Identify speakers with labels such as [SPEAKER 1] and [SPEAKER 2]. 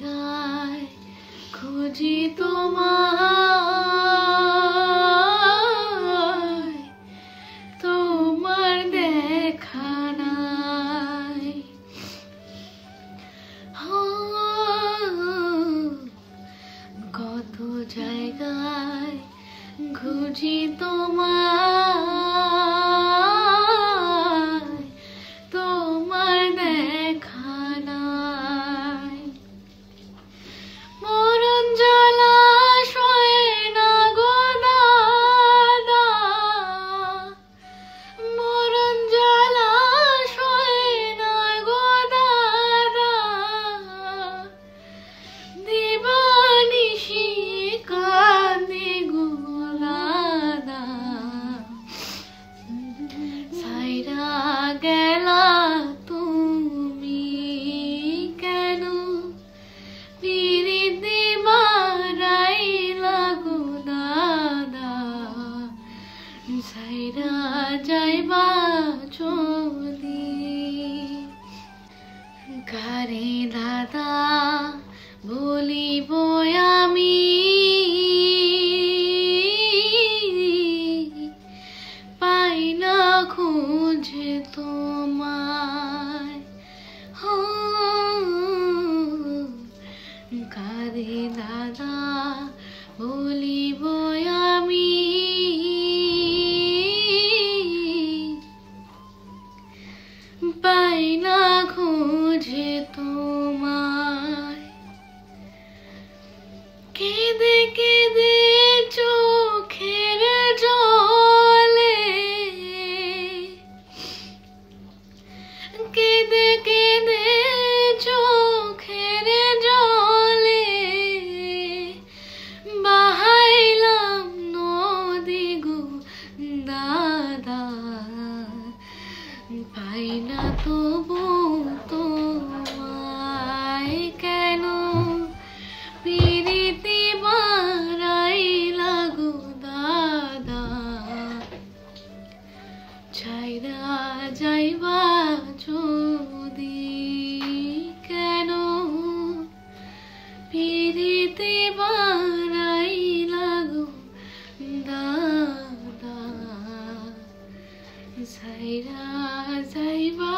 [SPEAKER 1] জায়গায় খুঁজি তোমায়, তোমার দেখা নাই। কত জায়গায় খুঁজি তোমায়, তোমার দেখা নাই। মরণ জলাশয়ে না গো দাদা, মরণ জলাশয়ে না গো দাদা, দিবানিশি কাঁদি গো দাদা। ছাইরা গেলা তুমি কেন, পিরিতি বারাইলা গো দাদা। ছাইরা যাইবা যদি কারে দাদা বলিব আমি, পাই না খুঁজে তোমায়। কারে দাদা বলিব আমি, পাই না খুঁজে তোমায়। কেঁদে কেঁদে চোখের জলে, কেঁদে কেঁদে চোখের জলে, বাহাইলাম নদী গো দাদা। পাই না তবু তোমায় কেন, পিরিতি বারাইলা গো দাদা। ছাইরা যাইবা যদি কেন, পিরিতি বারাইলা গো দাদা। ছাইরা যাইবা